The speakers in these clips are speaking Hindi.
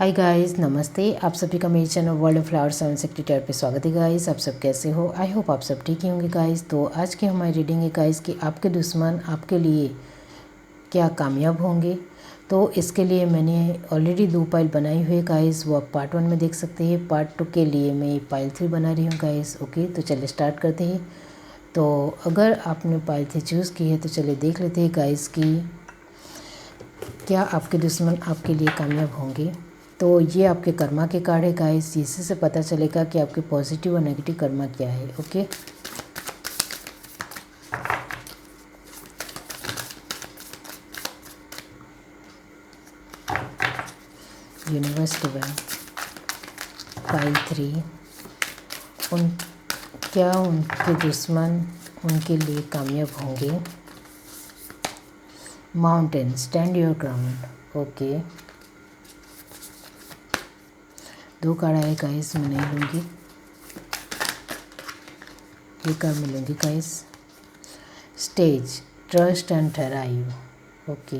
हाय गाइस, नमस्ते। आप सभी का मेरे चैनल वर्ल्ड ऑफ फ्लावर 760 पे स्वागत है गाइस। आप सब कैसे हो? आई होप आप सब ठीक ही होंगे गाइस। तो आज की हमारी रीडिंग है गाइस कि आपके दुश्मन आपके लिए क्या कामयाब होंगे। तो इसके लिए मैंने ऑलरेडी 2 पाइल बनाई हुई है गाइस, वो आप पार्ट 1 में देख सकते हैं। पार्ट 2 के लिए मैं पाइल 3 बना रही हूँ गाइस। ओके, तो चलिए स्टार्ट करते हैं। तो अगर आपने पाइल 3 चूज़ की है तो चलिए देख लेते हैं गाइस कि क्या आपके दुश्मन आपके लिए कामयाब होंगे। तो ये आपके कर्मा के कार्ड है गाइस। इसी से पता चलेगा कि आपके पॉजिटिव और नेगेटिव कर्मा क्या है। Okay, universe divine pile 3। क्या उनके दुश्मन उनके लिए कामयाब होंगे। Mountain, stand your ground. Okay, 2 card आए गाइस, मैं नहीं लूँगी। ये कार्ड मिलूँगी guys. Stage, trust and thrive. Okay,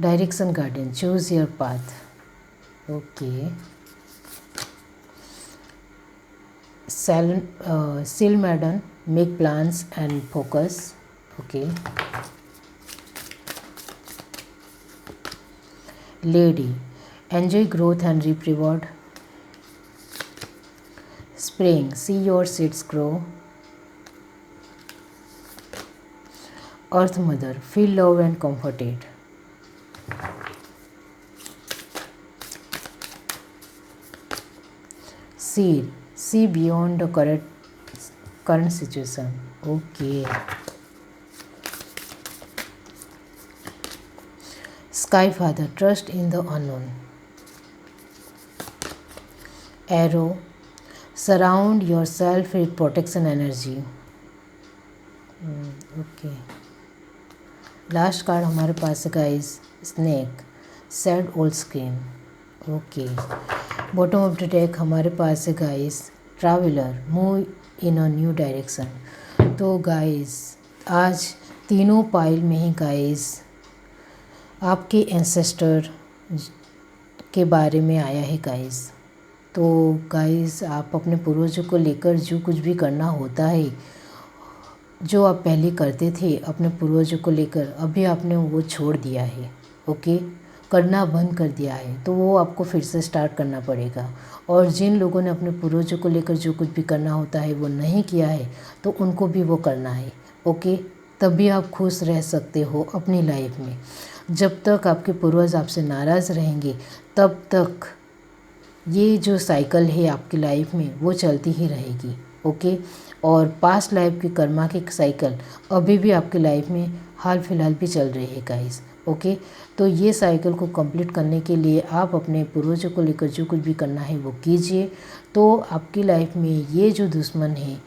direction garden, choose your path. Okay, seal maiden, make plans and focus. Okay, lady, enjoy growth and reap reward. Spring, see your seeds grow. Earth mother, feel love and comforted। Seed, see beyond the current situation. Okay. Sky Father, trust in the unknown. Arrow, surround yourself with protection energy. Okay. Last card हमारे पास है guys, snake, sad old screen. Okay, bottom of the deck हमारे पास है guys, traveller, move in a new direction. तो गाइस आज तीनों पाइल में ही गाइस आपके एंसेस्टर के बारे में आया है गाइस। तो गाइस आप अपने पूर्वजों को लेकर जो कुछ भी करना होता है, जो आप पहले करते थे अपने पूर्वजों को लेकर, अभी आपने वो छोड़ दिया है। ओके, करना बंद कर दिया है, तो वो आपको फिर से स्टार्ट करना पड़ेगा। और जिन लोगों ने अपने पूर्वजों को लेकर जो कुछ भी करना होता है वो नहीं किया है, तो उनको भी वो करना है। ओके, तभी आप खुश रह सकते हो अपनी लाइफ में। जब तक आपके पूर्वज आपसे नाराज़ रहेंगे तब तक ये जो साइकिल है आपकी लाइफ में वो चलती ही रहेगी। ओके, और पास्ट लाइफ की कर्मा की साइकिल अभी भी आपकी लाइफ में हाल फिलहाल भी चल रही है गाइस। ओके, तो ये साइकिल को कंप्लीट करने के लिए आप अपने पूर्वजों को लेकर जो कुछ भी करना है वो कीजिए। तो आपकी लाइफ में ये जो दुश्मन है,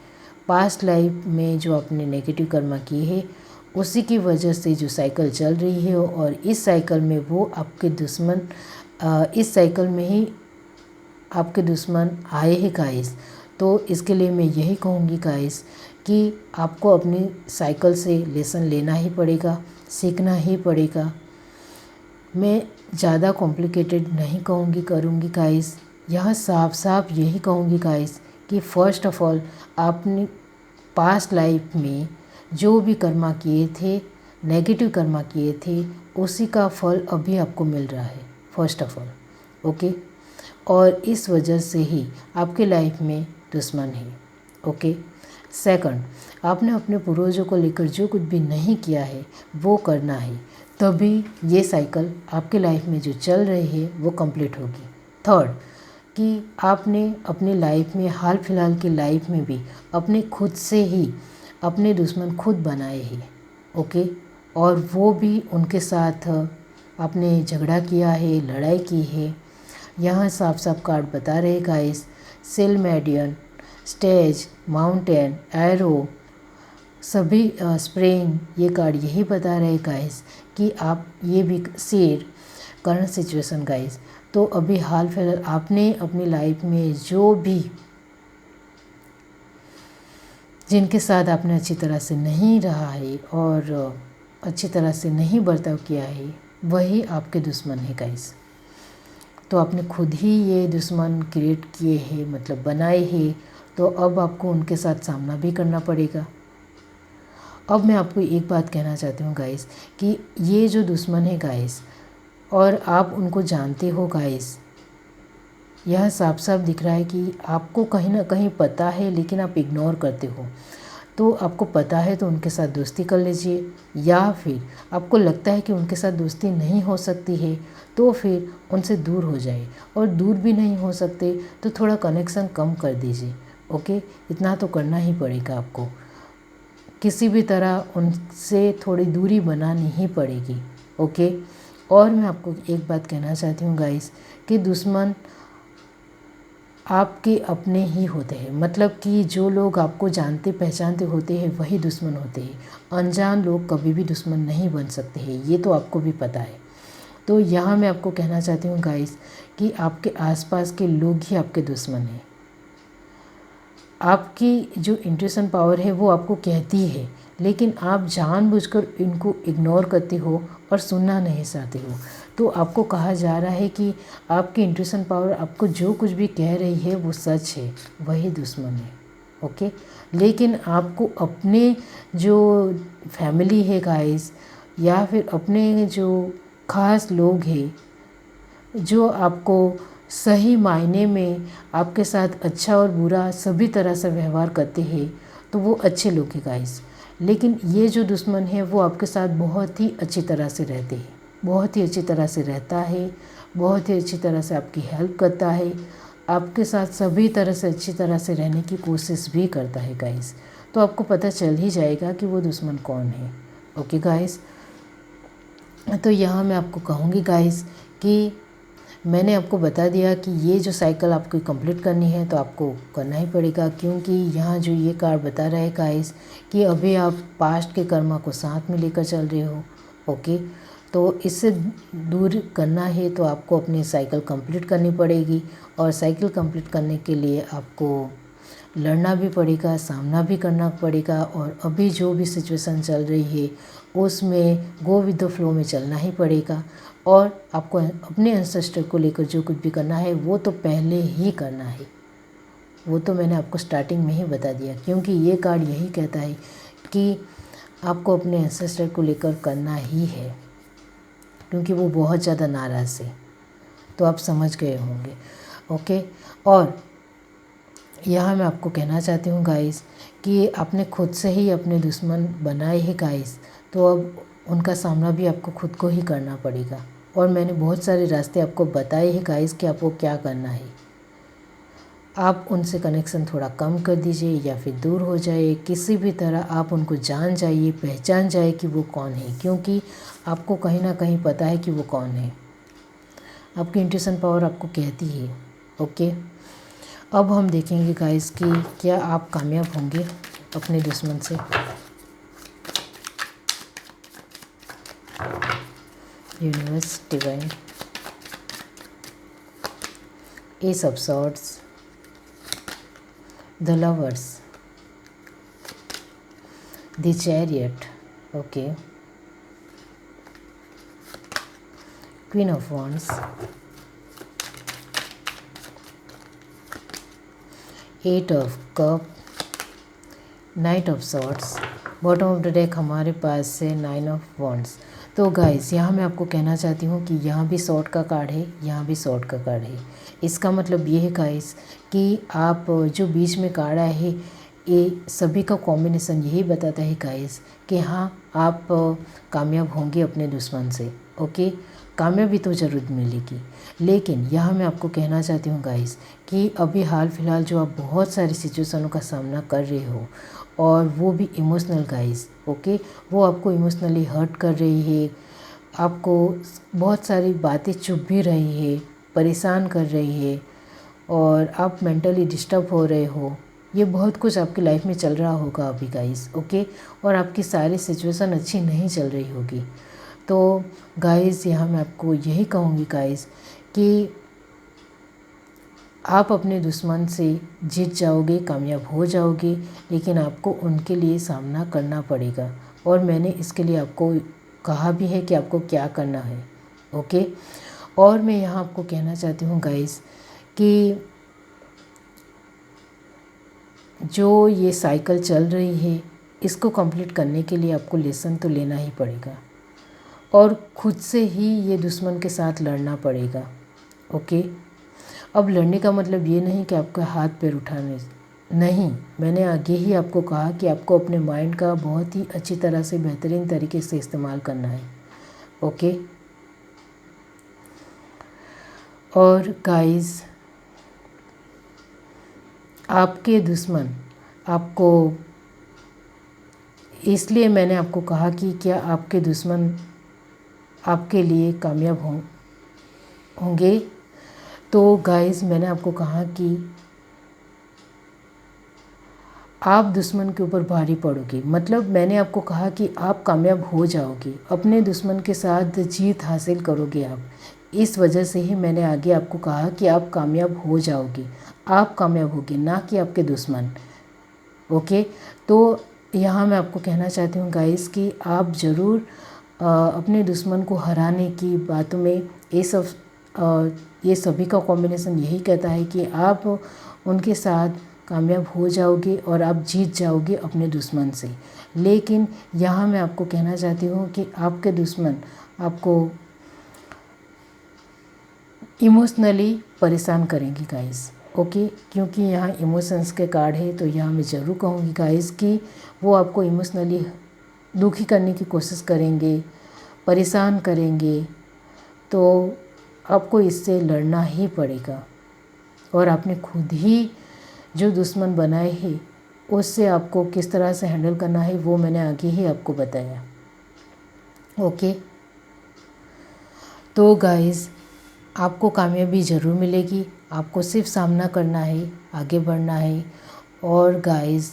पास्ट लाइफ में जो आपने नेगेटिव कर्मा की है, उसी की वजह से जो साइकिल चल रही है, और इस साइकिल में वो आपके दुश्मन इस साइकिल में ही आपके दुश्मन आए हैं गाइस। तो इसके लिए मैं यही कहूँगी गाइस कि आपको अपनी साइकिल से लेसन लेना ही पड़ेगा, सीखना ही पड़ेगा। मैं ज़्यादा कॉम्प्लिकेटेड नहीं करूँगी गाइस। यह साफ साफ यही कहूँगी गाइस कि फ़र्स्ट ऑफ ऑल आपने पास्ट लाइफ में जो भी कर्मा किए थे, नेगेटिव कर्मा किए थे, उसी का फल अभी आपको मिल रहा है फर्स्ट ऑफ ऑल। ओके, और इस वजह से ही आपके लाइफ में दुश्मन है। ओके, सेकंड, आपने अपने पूर्वजों को लेकर जो कुछ भी नहीं किया है वो करना है, तभी ये साइकिल आपके लाइफ में जो चल रही है वो कंप्लीट होगी। थर्ड, कि आपने अपनी लाइफ में हाल फिलहाल की लाइफ में भी अपने खुद से ही अपने दुश्मन खुद बनाए हैं। ओके, और वो भी उनके साथ आपने झगड़ा किया है, लड़ाई की है। यहाँ साफ साफ कार्ड बता रहे गाइस, सिल मेडियन, स्टेज, माउंटेन, एरो, सभी स्प्रिंग, ये कार्ड यही बता रहे गाइस कि आप ये भी शेयर करंट सिचुएशन गाइस। तो अभी हाल फिलहाल आपने अपनी लाइफ में जो भी जिनके साथ आपने अच्छी तरह से नहीं रहा है और अच्छी तरह से नहीं बर्ताव किया है वही आपके दुश्मन है गाइस। तो आपने खुद ही ये दुश्मन क्रिएट किए हैं, मतलब बनाए हैं, तो अब आपको उनके साथ सामना भी करना पड़ेगा। अब मैं आपको एक बात कहना चाहती हूँ गाइस कि ये जो दुश्मन है गाइस, और आप उनको जानते हो गाइस, यह साफ साफ दिख रहा है कि आपको कहीं ना कहीं पता है लेकिन आप इग्नोर करते हो। तो आपको पता है तो उनके साथ दोस्ती कर लीजिए, या फिर आपको लगता है कि उनके साथ दोस्ती नहीं हो सकती है तो फिर उनसे दूर हो जाए, और दूर भी नहीं हो सकते तो थोड़ा कनेक्शन कम कर दीजिए। ओके, इतना तो करना ही पड़ेगा आपको, किसी भी तरह उनसे थोड़ी दूरी बनानी ही पड़ेगी। ओके, और मैं आपको एक बात कहना चाहती हूँ गाइस कि दुश्मन आपके अपने ही होते हैं, मतलब कि जो लोग आपको जानते पहचानते होते हैं वही दुश्मन होते हैं। अनजान लोग कभी भी दुश्मन नहीं बन सकते हैं, ये तो आपको भी पता है। तो यहाँ मैं आपको कहना चाहती हूँ गाइस कि आपके आसपास के लोग ही आपके दुश्मन हैं। आपकी जो इंट्यूशन पावर है वो आपको कहती है, लेकिन आप जानबूझकर इनको इग्नोर करते हो और सुनना नहीं चाहते हो। तो आपको कहा जा रहा है कि आपकी इंट्यूशन पावर आपको जो कुछ भी कह रही है वो सच है, वही दुश्मन है। ओके, लेकिन आपको अपने जो फैमिली है गाइस, या फिर अपने जो खास लोग हैं जो आपको सही मायने में आपके साथ अच्छा और बुरा सभी तरह से व्यवहार करते हैं, तो वो अच्छे लोग हैं गाइस। लेकिन ये जो दुश्मन है वो आपके साथ बहुत ही अच्छी तरह से रहते हैं, बहुत ही अच्छी तरह से रहता है, बहुत ही अच्छी तरह से आपकी हेल्प करता है, आपके साथ सभी तरह से अच्छी तरह से रहने की कोशिश भी करता है गाइस। तो आपको पता चल ही जाएगा कि वो दुश्मन कौन है। ओके गाइस, तो यहाँ मैं आपको कहूँगी गाइस कि मैंने आपको बता दिया कि ये जो साइकिल आपको कंप्लीट करनी है तो आपको करना ही पड़ेगा, क्योंकि यहाँ जो ये कार्ड बता रहा है गाइस कि अभी आप पास्ट के कर्मा को साथ में लेकर चल रहे हो। ओके, तो इससे दूर करना है तो आपको अपनी साइकिल कंप्लीट करनी पड़ेगी, और साइकिल कंप्लीट करने के लिए आपको लड़ना भी पड़ेगा, सामना भी करना पड़ेगा, और अभी जो भी सिचुएशन चल रही है उसमें गो विद द फ्लो में चलना ही पड़ेगा। और आपको अपने एंसेस्टर को लेकर जो कुछ भी करना है वो तो पहले ही करना है, वो तो मैंने आपको स्टार्टिंग में ही बता दिया, क्योंकि ये कार्ड यही कहता है कि आपको अपने एंसेस्टर को लेकर करना ही है, क्योंकि वो बहुत ज़्यादा नाराज़ है। तो आप समझ गए होंगे। ओके, और यहाँ मैं आपको कहना चाहती हूँ गाइस कि आपने खुद से ही अपने दुश्मन बनाए हैं गाइस, तो अब उनका सामना भी आपको खुद को ही करना पड़ेगा। और मैंने बहुत सारे रास्ते आपको बताए हैं गाइस कि आपको क्या करना है। आप उनसे कनेक्शन थोड़ा कम कर दीजिए या फिर दूर हो जाए, किसी भी तरह आप उनको जान जाइए, पहचान जाए कि वो कौन है, क्योंकि आपको कहीं ना कहीं पता है कि वो कौन है। आपकी इंट्यूशन पावर आपको कहती है। ओके, अब हम देखेंगे गाइस कि क्या आप कामयाब होंगे अपने दुश्मन से। Universe, divine, ace of swords, the lovers, the chariot, okay, queen of wands, eight of cup, knight of swords. Bottom of the deck हमारे पास है नाइन ऑफ वॉन्ड्स। तो गाइस यहाँ मैं आपको कहना चाहती हूँ कि यहाँ भी सॉर्ड का कार्ड है, यहाँ भी सॉर्ड का कार्ड है। इसका मतलब ये है गाइस कि आप जो बीच में कार्ड आया है ये सभी का कॉम्बिनेशन यही बताता है गाइस कि हाँ आप कामयाब होंगे अपने दुश्मन से। ओके, कामयाबी तो ज़रूर मिलेगी, लेकिन यहाँ मैं आपको कहना चाहती हूँ गाइस कि अभी हाल फिलहाल जो आप बहुत सारी सिचुएशनों का सामना कर रहे हो, और वो भी इमोशनल गाइस। ओके, वो आपको इमोशनली हर्ट कर रही है, आपको बहुत सारी बातें चुभ भी रही है, परेशान कर रही है, और आप मेंटली डिस्टर्ब हो रहे हो। ये बहुत कुछ आपकी लाइफ में चल रहा होगा अभी गाइस। ओके, और आपकी सारी सिचुएशन अच्छी नहीं चल रही होगी। तो गाइस यहाँ मैं आपको यही कहूँगी गाइस कि आप अपने दुश्मन से जीत जाओगे, कामयाब हो जाओगे, लेकिन आपको उनके लिए सामना करना पड़ेगा। और मैंने इसके लिए आपको कहा भी है कि आपको क्या करना है। ओके, और मैं यहाँ आपको कहना चाहती हूँ गाइस कि जो ये साइकिल चल रही है इसको कंप्लीट करने के लिए आपको लेसन तो लेना ही पड़ेगा और खुद से ही ये दुश्मन के साथ लड़ना पड़ेगा। ओके, अब लड़ने का मतलब ये नहीं कि आपका हाथ पैर उठाने, नहीं, मैंने आगे ही आपको कहा कि आपको अपने माइंड का बहुत ही अच्छी तरह से बेहतरीन तरीके से इस्तेमाल करना है। ओके, और गाइस आपके दुश्मन आपको, इसलिए मैंने आपको कहा कि क्या आपके दुश्मन आपके लिए कामयाब होंगे। तो गाइस मैंने आपको कहा कि आप दुश्मन के ऊपर भारी पड़ोगे, मतलब मैंने आपको कहा कि आप कामयाब हो जाओगे, अपने दुश्मन के साथ जीत हासिल करोगे आप। इस वजह से ही मैंने आगे आपको कहा कि आप कामयाब हो जाओगे, आप कामयाब होगे, ना कि आपके दुश्मन। ओके, तो यहाँ मैं आपको कहना चाहती हूँ गाइस कि आप ज़रूर अपने दुश्मन को हराने की बातों में ये सभी का कॉम्बिनेशन यही कहता है कि आप उनके साथ कामयाब हो जाओगे और आप जीत जाओगे अपने दुश्मन से। लेकिन यहाँ मैं आपको कहना चाहती हूँ कि आपके दुश्मन आपको इमोशनली परेशान करेंगी गाइस। ओके, क्योंकि यहाँ इमोशंस के कार्ड है, तो यहाँ मैं ज़रूर कहूँगी गाइस कि वो आपको इमोशनली दुखी करने की कोशिश करेंगे, परेशान करेंगे, तो आपको इससे लड़ना ही पड़ेगा। और आपने खुद ही जो दुश्मन बनाए हैं उससे आपको किस तरह से हैंडल करना है वो मैंने आगे ही आपको बताया। ओके, तो गाइस आपको कामयाबी ज़रूर मिलेगी, आपको सिर्फ सामना करना है, आगे बढ़ना है। और गाइस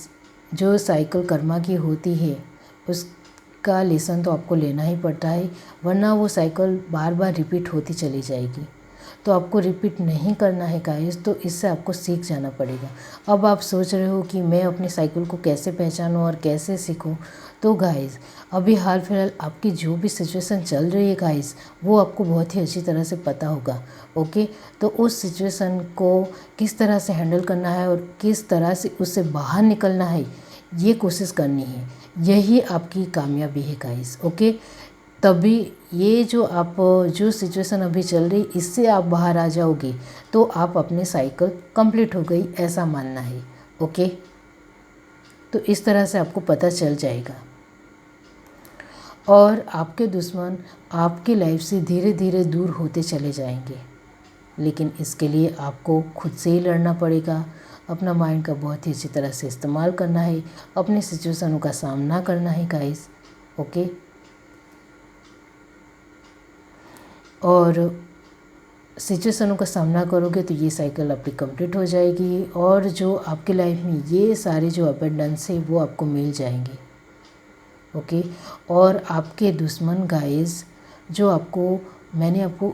जो साइकिल कर्मा की होती है उसका लेसन तो आपको लेना ही पड़ता है, वरना वो साइकिल बार बार रिपीट होती चली जाएगी। तो आपको रिपीट नहीं करना है गाइस, तो इससे आपको सीख जाना पड़ेगा। अब आप सोच रहे हो कि मैं अपनी साइकिल को कैसे पहचानूं और कैसे सीखूं, तो गाइस अभी हाल फिलहाल आपकी जो भी सिचुएशन चल रही है गाइस वो आपको बहुत ही अच्छी तरह से पता होगा। ओके, तो उस सिचुएशन को किस तरह से हैंडल करना है और किस तरह से उससे बाहर निकलना है ये कोशिश करनी है, यही आपकी कामयाबी है गाइस। ओके, तभी ये जो सिचुएशन अभी चल रही इससे आप बाहर आ जाओगे तो आप अपनी साइकिल कंप्लीट हो गई ऐसा मानना है। ओके, तो इस तरह से आपको पता चल जाएगा और आपके दुश्मन आपकी लाइफ से धीरे धीरे दूर होते चले जाएंगे। लेकिन इसके लिए आपको खुद से ही लड़ना पड़ेगा, अपना माइंड का बहुत ही अच्छी तरह से इस्तेमाल करना है, अपनी सिचुएशनों का सामना करना है गाइस। ओके, और सिचुएशनों का सामना करोगे तो ये साइकिल आपकी कंप्लीट हो जाएगी और जो आपकी लाइफ में ये सारे जो अप एंड डाउन्स है वो आपको मिल जाएंगे। ओके, और आपके दुश्मन गाइस जो आपको, मैंने आपको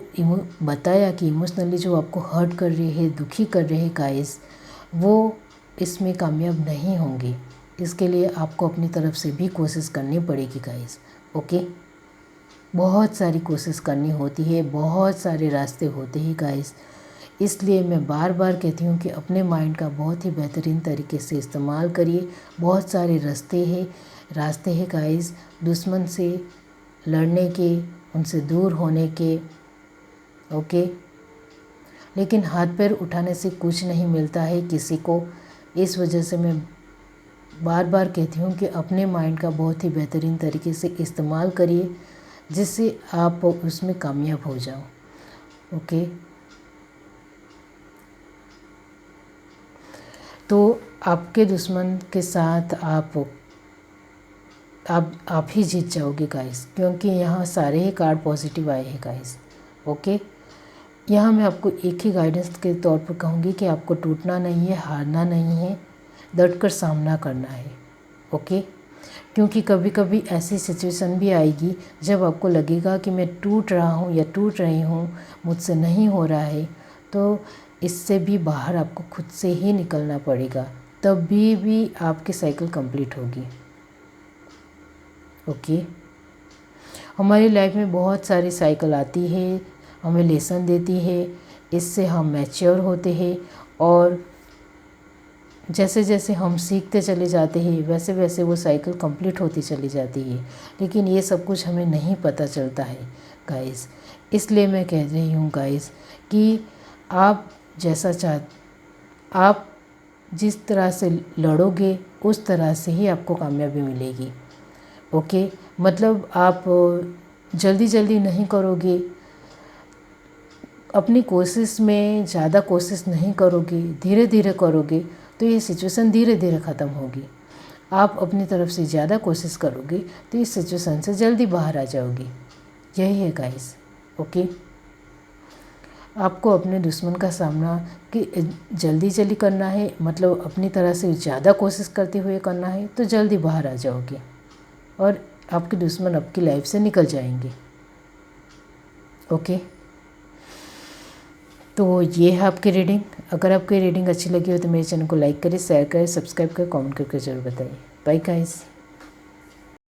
बताया कि इमोशनली जो आपको हर्ट कर रहे हैं, दुखी कर रहे हैं गाइस, वो इसमें कामयाब नहीं होंगे। इसके लिए आपको अपनी तरफ से भी कोशिश करनी पड़ेगी गाइस। ओके, बहुत सारी कोशिश करनी होती है, बहुत सारे रास्ते होते हैं गाइस। इसलिए मैं बार बार कहती हूँ कि अपने माइंड का बहुत ही बेहतरीन तरीके से इस्तेमाल करिए। बहुत सारे रास्ते हैं गाइस दुश्मन से लड़ने के, उनसे दूर होने के। ओके, लेकिन हाथ पैर उठाने से कुछ नहीं मिलता है किसी को। इस वजह से मैं बार बार कहती हूँ कि अपने माइंड का बहुत ही बेहतरीन तरीके से इस्तेमाल करिए जिससे आप उसमें कामयाब हो जाओ। ओके, तो आपके दुश्मन के साथ आप ही जीत जाओगे गाइस, क्योंकि यहाँ सारे ही कार्ड पॉजिटिव आए हैं गाइस। ओके, यहाँ मैं आपको एक ही गाइडेंस के तौर पर कहूँगी कि आपको टूटना नहीं है, हारना नहीं है, डटकर सामना करना है। ओके, क्योंकि कभी कभी ऐसी सिचुएशन भी आएगी जब आपको लगेगा कि मैं टूट रहा हूँ या टूट रही हूँ, मुझसे नहीं हो रहा है, तो इससे भी बाहर आपको खुद से ही निकलना पड़ेगा, तभी भी आपकी साइकिल कंप्लीट होगी। ओके, हमारी लाइफ में बहुत सारी साइकिल आती है, हमें लेसन देती है, इससे हम मैच्योर होते हैं और जैसे जैसे हम सीखते चले जाते हैं वैसे वैसे वो साइकिल कंप्लीट होती चली जाती है। लेकिन ये सब कुछ हमें नहीं पता चलता है गाइस। इसलिए मैं कह रही हूँ गाइस कि आप आप जिस तरह से लड़ोगे उस तरह से ही आपको कामयाबी मिलेगी। ओके, मतलब आप जल्दी जल्दी नहीं करोगे, अपनी कोशिश में ज़्यादा कोशिश नहीं करोगे, धीरे धीरे करोगे तो ये सिचुएशन धीरे धीरे ख़त्म होगी। आप अपनी तरफ से ज़्यादा कोशिश करोगे तो इस सिचुएशन से जल्दी बाहर आ जाओगे। यही है गाइस। ओके, आपको अपने दुश्मन का सामना कि जल्दी करना है, मतलब अपनी तरह से ज़्यादा कोशिश करते हुए करना है तो जल्दी बाहर आ जाओगे और आपके दुश्मन आपकी लाइफ से निकल जाएंगे। ओके, तो ये है आपकी रीडिंग। अगर आपकी रीडिंग अच्छी लगी हो तो मेरे चैनल को लाइक करें, शेयर करें, सब्सक्राइब करें, कमेंट करके ज़रूर बताइए। Bye guys.